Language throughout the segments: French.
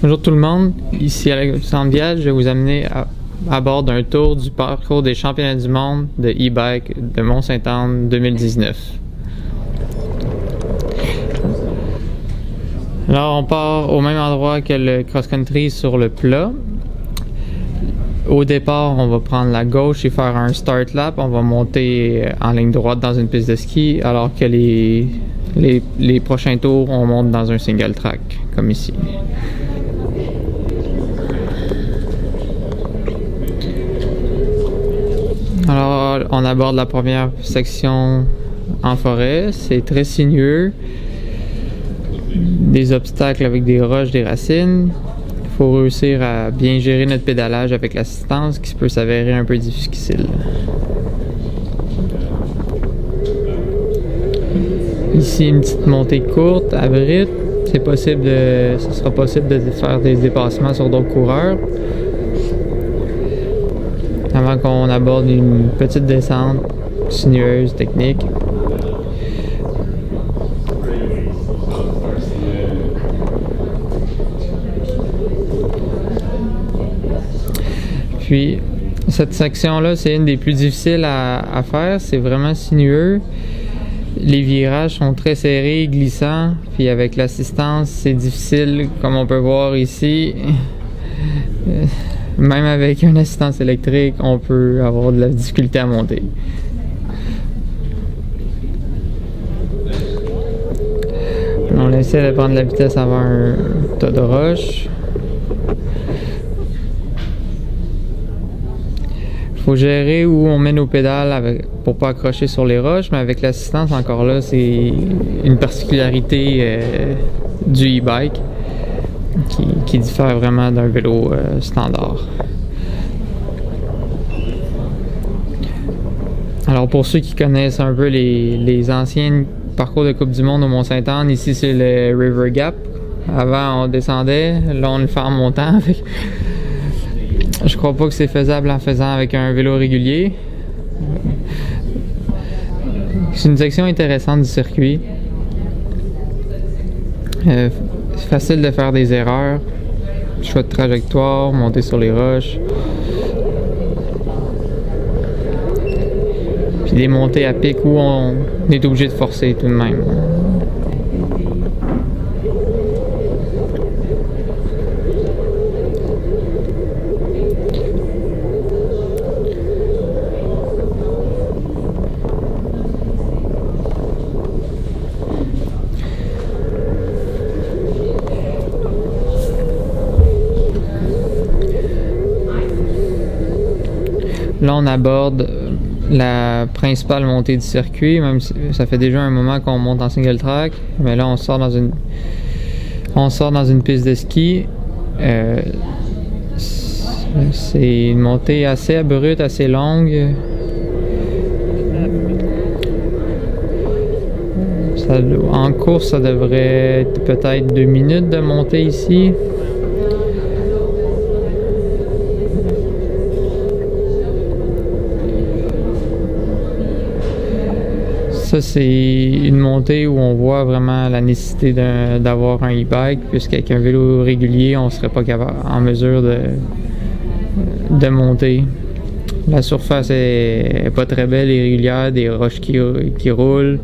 Bonjour tout le monde, ici Alexandre Vial, je vais vous amener à bord d'un tour du parcours des championnats du monde de e-bike de Mont-Sainte-Anne 2019. Alors on part au même endroit que le cross-country sur le plat. Au départ, on va prendre la gauche et faire un start lap. On va monter en ligne droite dans une piste de ski, alors que les prochains tours, on monte dans un single track, comme ici. Alors, on aborde la première section en forêt. C'est très sinueux. Des obstacles avec des roches, des racines. Il faut réussir à bien gérer notre pédalage avec l'assistance qui peut s'avérer un peu difficile. Ici, une petite montée courte, abrupte. Ce sera possible de faire des dépassements sur d'autres coureurs. Avant qu'on aborde une petite descente sinueuse, technique. Puis, cette section-là, c'est une des plus difficiles à faire. C'est vraiment sinueux. Les virages sont très serrés, glissants. Puis avec l'assistance, c'est difficile, comme on peut voir ici. Même avec une assistance électrique, on peut avoir de la difficulté à monter. On essaie de prendre la vitesse avant un tas de roches. Il faut gérer où on met nos pédales pour pas accrocher sur les roches, mais avec l'assistance, encore là, c'est une particularité du e-bike qui diffère vraiment d'un vélo standard. Alors pour ceux qui connaissent un peu les anciens parcours de Coupe du Monde au Mont-Sainte-Anne, ici c'est le River Gap. Avant on descendait, là on le fait en montant. Je crois pas que c'est faisable en faisant avec un vélo régulier. C'est une section intéressante du circuit. C'est facile de faire des erreurs. Choix de trajectoire, monter sur les roches. Puis des montées à pic où on est obligé de forcer tout de même. Là, on aborde la principale montée du circuit, même si ça fait déjà un moment qu'on monte en single track. Mais là, on sort dans une piste de ski. C'est une montée assez abrupte, assez longue. En course, ça devrait être peut-être 2 minutes de montée ici. Ça, c'est une montée où on voit vraiment la nécessité d'avoir un e-bike, puisqu'avec un vélo régulier, on ne serait pas en mesure de monter. La surface est pas très belle et régulière, des roches qui roulent.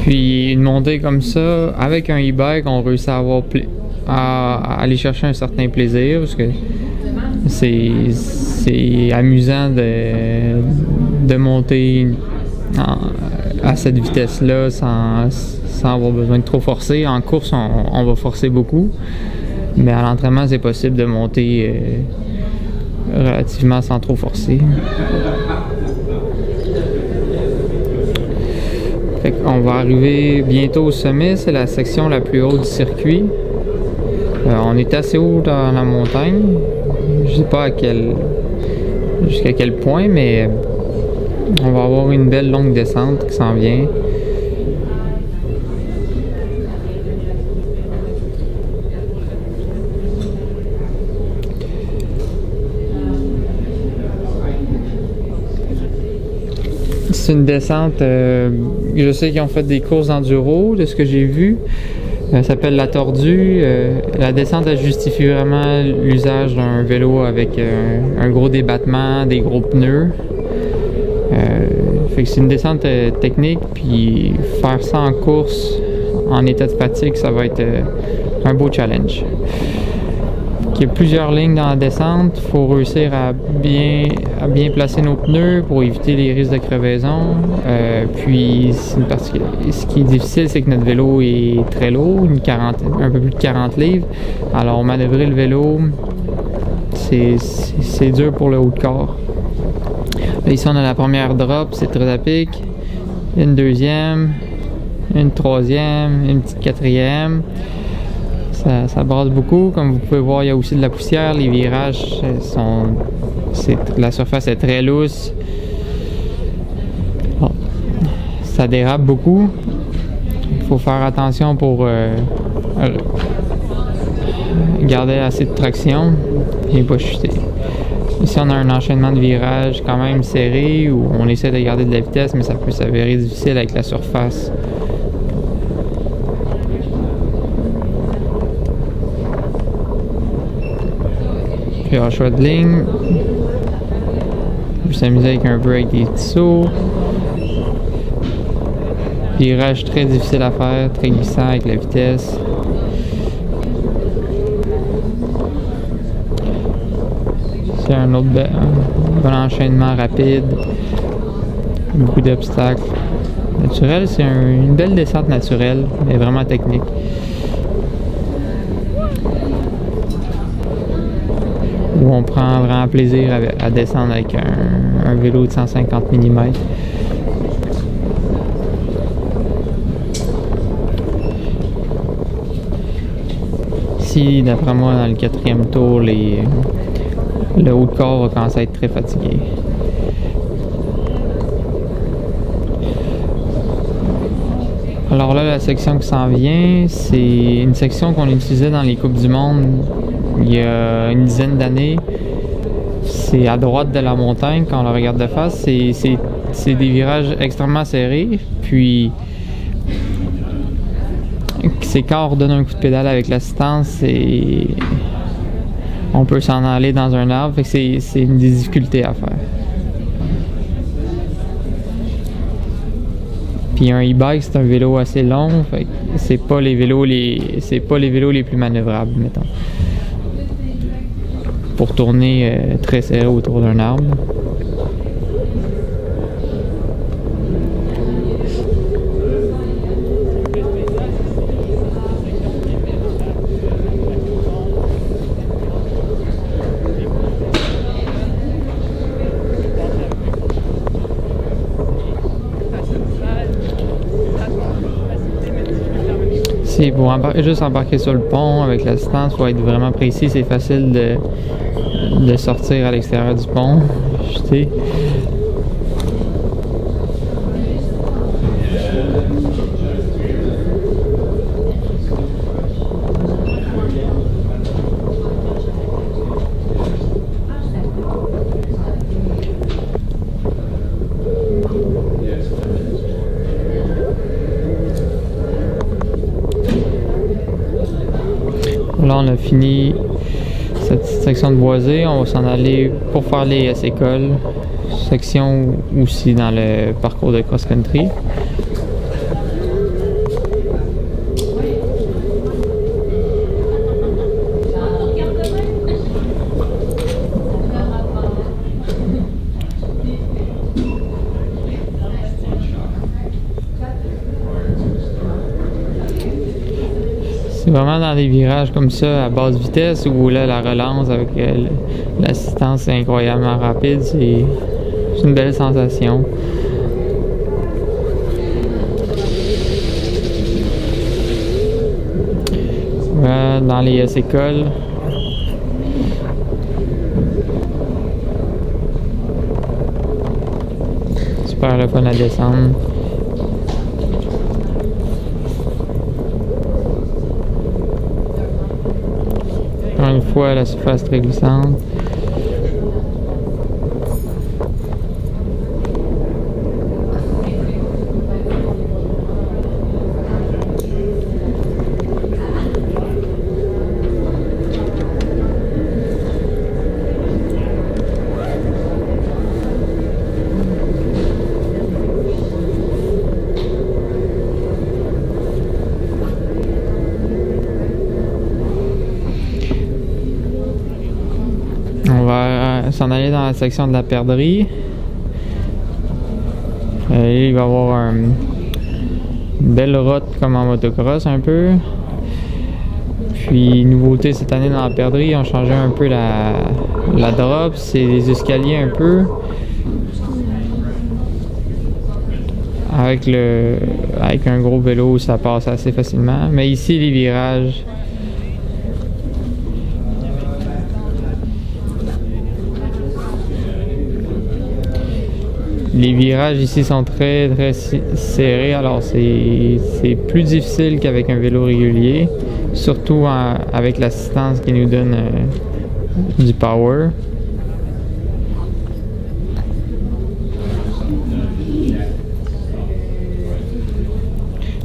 Puis une montée comme ça, avec un e-bike, on réussit à aller chercher un certain plaisir, parce que c'est amusant de monter à cette vitesse-là sans avoir besoin de trop forcer. En course, on va forcer beaucoup, mais à l'entraînement, c'est possible de monter relativement sans trop forcer. On va arriver bientôt au sommet, c'est la section la plus haute du circuit. On est assez haut dans la montagne. Je sais pas jusqu'à quel point, mais on va avoir une belle longue descente qui s'en vient. C'est une descente, je sais qu'ils ont fait des courses d'enduro, de ce que j'ai vu. Ça s'appelle la tordue. La descente, elle justifie vraiment l'usage d'un vélo avec un gros débattement, des gros pneus. Fait que c'est une descente technique, puis faire ça en course, en état de fatigue, ça va être un beau challenge. Il y a plusieurs lignes dans la descente. Il faut réussir à bien placer nos pneus pour éviter les risques de crevaison. Puis, ce qui est difficile, c'est que notre vélo est très lourd, un peu plus de 40 livres. Alors, manœuvrer le vélo, c'est dur pour le haut de corps. Là, ici, on a la première drop, c'est très à pic. Une deuxième, une troisième, une petite quatrième. Ça brasse beaucoup. Comme vous pouvez voir, il y a aussi de la poussière. Les virages la surface est très lousse. Oh. Ça dérape beaucoup. Il faut faire attention pour garder assez de traction et pas chuter. Ici, on a un enchaînement de virages quand même serré où on essaie de garder de la vitesse, mais ça peut s'avérer difficile avec la surface. Puis un choix de ligne. On peut s'amuser avec un break, des petits sauts. Virage très difficile à faire, très glissant avec la vitesse. C'est un autre bon enchaînement rapide. Beaucoup d'obstacles. Naturel, c'est une belle descente naturelle, mais vraiment technique. Où on prend vraiment plaisir à descendre avec un vélo de 150 mm. Ici, d'après moi, dans le 4e tour, le haut de corps va commencer à être très fatigué. Alors là, la section qui s'en vient, c'est une section qu'on utilisait dans les Coupes du Monde il y a une dizaine d'années. C'est à droite de la montagne, quand on la regarde de face. C'est des virages extrêmement serrés. Puis, c'est quand on redonne un coup de pédale avec l'assistance, on peut s'en aller dans un arbre. Fait que c'est une des difficultés à faire. Puis un e-bike, c'est un vélo assez long. Fait que c'est pas les vélos les plus manœuvrables, mettons. Pour tourner très serré autour d'un arbre. Pour juste embarquer sur le pont avec l'assistance, il faut être vraiment précis. C'est facile de sortir à l'extérieur du pont. Jeter. Là, on a fini cette petite section de boisé. On va s'en aller pour faire les écoles. Section aussi dans le parcours de cross-country. C'est vraiment dans des virages comme ça, à basse vitesse, où là, la relance avec l'assistance est incroyablement rapide. C'est une belle sensation. dans les écoles. Super le fun à descendre. Encore une fois, la surface très glissante. On va s'en aller dans la section de la perdrix. Il va y avoir une belle route comme en motocross un peu. Puis nouveauté cette année dans la perdrix, on a changé un peu la drop, c'est les escaliers un peu. Avec un gros vélo, ça passe assez facilement. Mais ici, les virages. Les virages ici sont très serrés, alors c'est plus difficile qu'avec un vélo régulier, surtout avec l'assistance qui nous donne du power.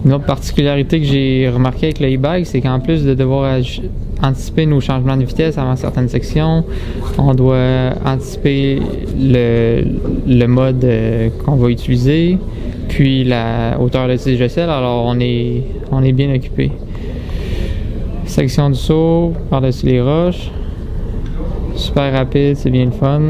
Une autre particularité que j'ai remarqué avec le e-bike, c'est qu'en plus de devoir anticiper nos changements de vitesse avant certaines sections, on doit anticiper le mode qu'on va utiliser, puis la hauteur de tige de selle, alors on est bien occupé. Section du saut par-dessus les roches, super rapide, c'est bien le fun.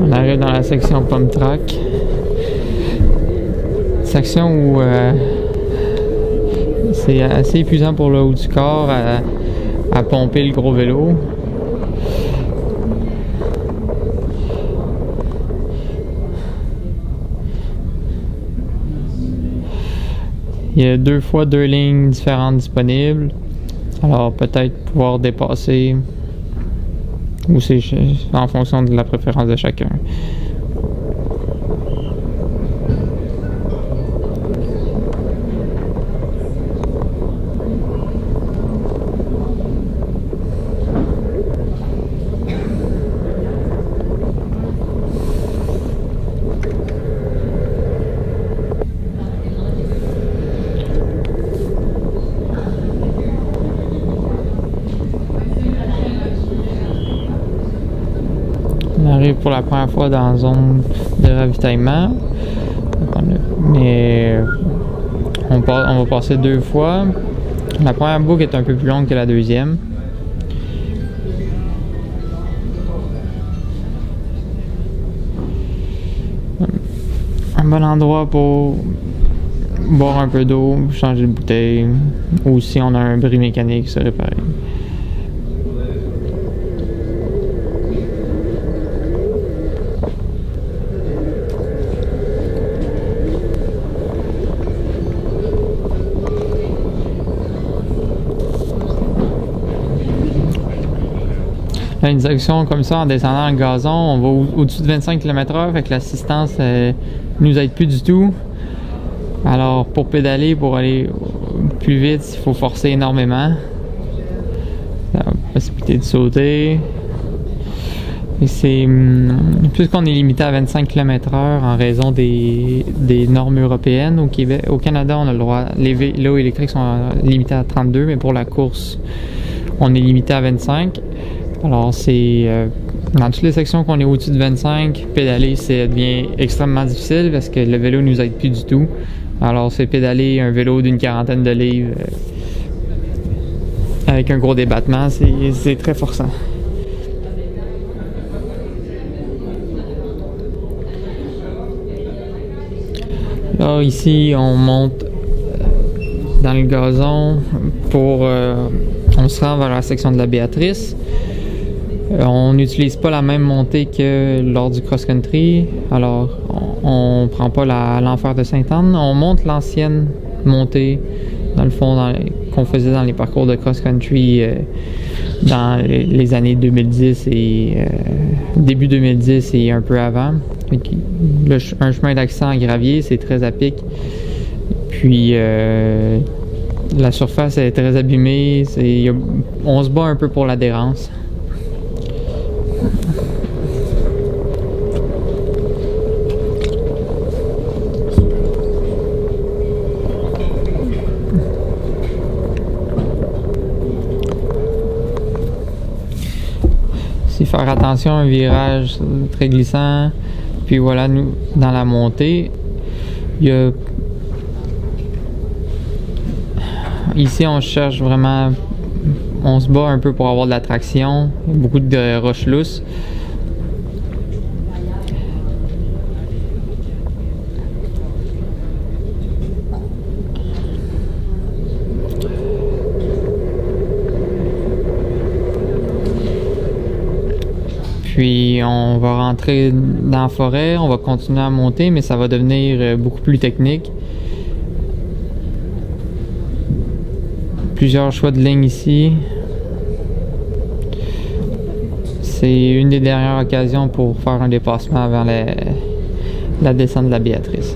On arrive dans la section pump track. Section où c'est assez épuisant pour le haut du corps à pomper le gros vélo. Il y a 2 fois 2 lignes différentes disponibles. Alors peut-être pouvoir dépasser, ou c'est en fonction de la préférence de chacun. On arrive pour la première fois dans la zone de ravitaillement. Mais on va passer 2 fois. La première boucle est un peu plus longue que la deuxième. Un bon endroit pour boire un peu d'eau, changer de bouteille, ou si on a un bris mécanique, se réparer. Là, une section comme ça, en descendant le gazon, on va au-dessus de 25 km/h, fait que l'assistance nous aide plus du tout. Alors, pour pédaler, pour aller plus vite, il faut forcer énormément. La possibilité de sauter. Et c'est puisqu'on est limité à 25 km/h en raison des normes européennes au Québec. Au Canada, on a le droit. Les vélos électriques sont limités à 32, mais pour la course, on est limité à 25. Alors, c'est dans toutes les sections qu'on est au-dessus de 25, pédaler, ça devient extrêmement difficile parce que le vélo nous aide plus du tout. Alors, c'est pédaler un vélo d'une quarantaine de livres avec un gros débattement, c'est très forçant. Là, ici, on monte dans le gazon pour... on se rend vers la section de la Béatrice. On n'utilise pas la même montée que lors du cross-country. Alors, on prend pas l'enfer de Sainte-Anne. On monte l'ancienne montée, dans le fond, qu'on faisait dans les parcours de cross-country dans les années 2010 et début 2010 et un peu avant. Un chemin d'accès en gravier, c'est très à pic. Puis la surface est très abîmée. On se bat un peu pour l'adhérence. Faire attention à un virage très glissant. Puis voilà, nous, dans la montée, ici on cherche vraiment, on se bat un peu pour avoir de la traction, beaucoup de roches lousses. Puis on va rentrer dans la forêt, on va continuer à monter, mais ça va devenir beaucoup plus technique. Plusieurs choix de lignes ici. C'est une des dernières occasions pour faire un dépassement avant la descente de la Béatrice.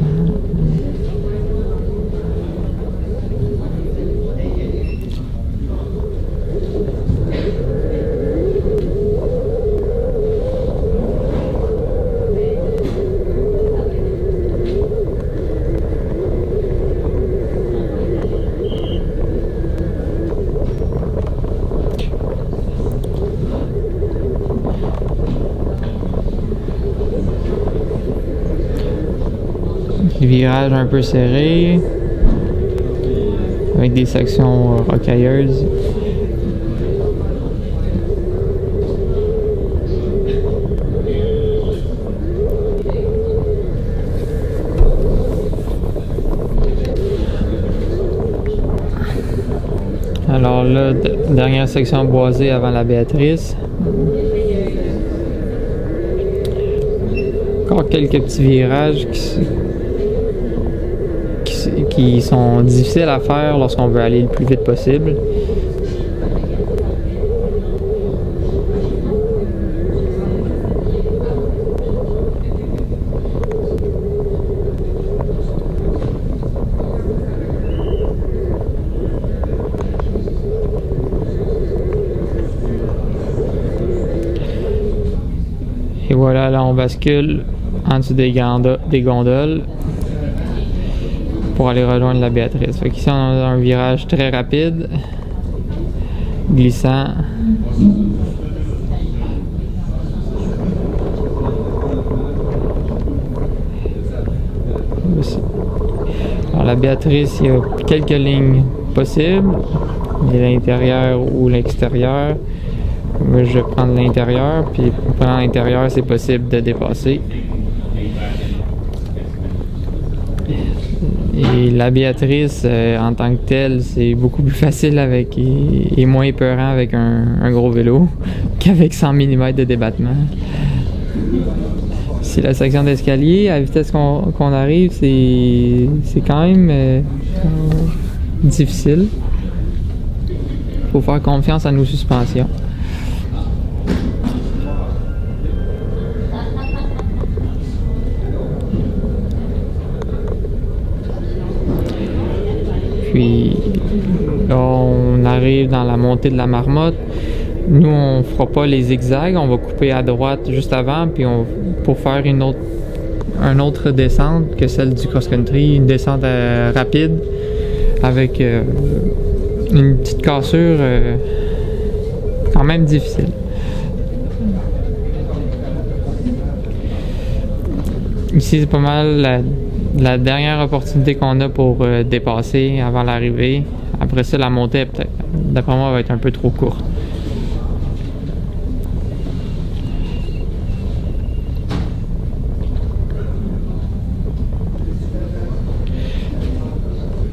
Les virages un peu serrés, avec des sections rocailleuses. Alors là, dernière section boisée avant la Béatrice. Encore quelques petits virages qui sont difficiles à faire lorsqu'on veut aller le plus vite possible. Et voilà, là on bascule en dessous des gondoles pour aller rejoindre la Béatrice. Fait qu'ici on a un virage très rapide, glissant. Alors la Béatrice, il y a quelques lignes possibles. Il y a l'intérieur ou l'extérieur. Moi je vais prendre l'intérieur, puis pour l'intérieur c'est possible de dépasser. Et la Béatrice, en tant que telle, c'est beaucoup plus facile avec et moins épeurant avec un gros vélo qu'avec 100 mm de débattement. C'est la section d'escalier. À la vitesse qu'on arrive, c'est quand même difficile. Il faut faire confiance à nos suspensions. Puis là, on arrive dans la montée de la Marmotte. Nous, on fera pas les zigzags, on va couper à droite juste avant, puis pour faire une autre descente que celle du cross-country, une descente rapide avec une petite cassure quand même difficile. Ici, c'est pas mal la dernière opportunité qu'on a pour dépasser avant l'arrivée. Après ça, la montée, peut-être, d'après moi, va être un peu trop courte.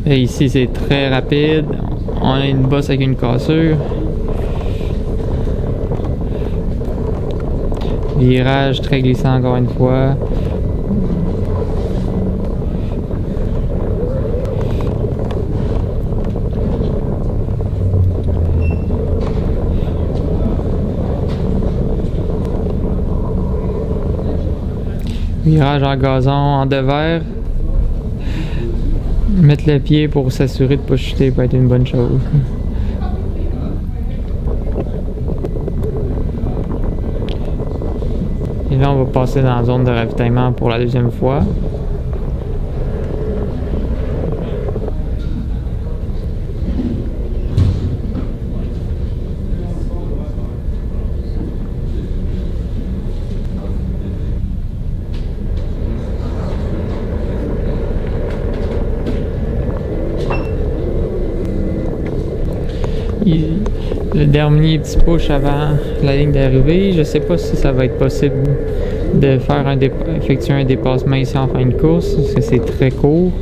Et ici, c'est très rapide. On a une bosse avec une cassure. Virage très glissant encore une fois. Virage en gazon, en devers. Mettre le pied pour s'assurer de ne pas chuter peut être une bonne chose. Et là, on va passer dans la zone de ravitaillement pour la deuxième fois. Le dernier petit push avant la ligne d'arrivée, je sais pas si ça va être possible de faire effectuer un dépassement ici en fin de course, parce que c'est très court.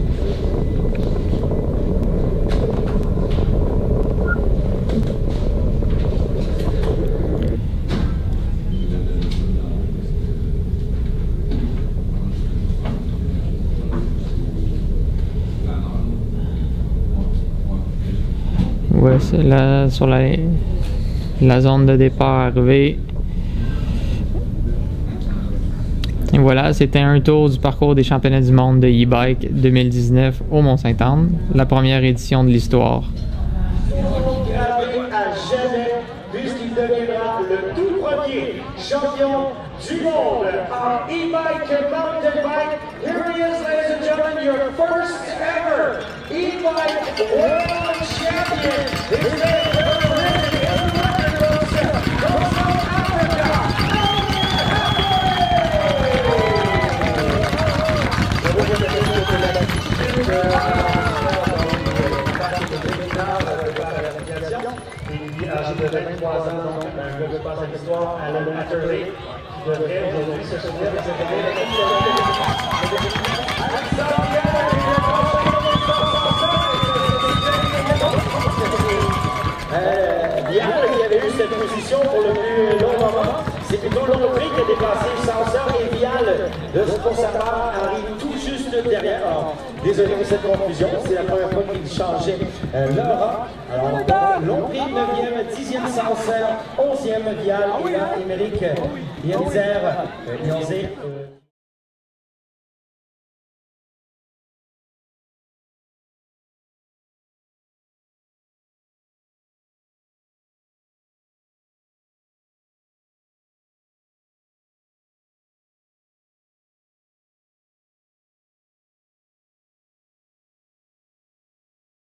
Ouais, c'est là sur la zone de départ arrivée. Et voilà, c'était un tour du parcours des championnats du monde de e-bike 2019 au Mont-Sainte-Anne, la première édition de l'histoire. À jamais, puisqu'il deviendra le tout premier champion du monde en e-bike mountain bike. Here he is, ladies and gentlemen, your first ever e-bike world champion. His name is âgé de 23 ans, donc un gars qui passe à l'histoire à l'Amateur qui devrait aujourd'hui se souvenir de cette Vial qui avait eu cette position pour le plus long moment, c'est plutôt Longpré qui a dépassé Sanson et Vial pour sa part arrive tout juste derrière. Alors, désolé pour cette confusion, c'est la première fois qu'il changeait leur rang. Alors, Longpré 9e, 10e Sanson, 11e Vial et là, Émeric Yenzer.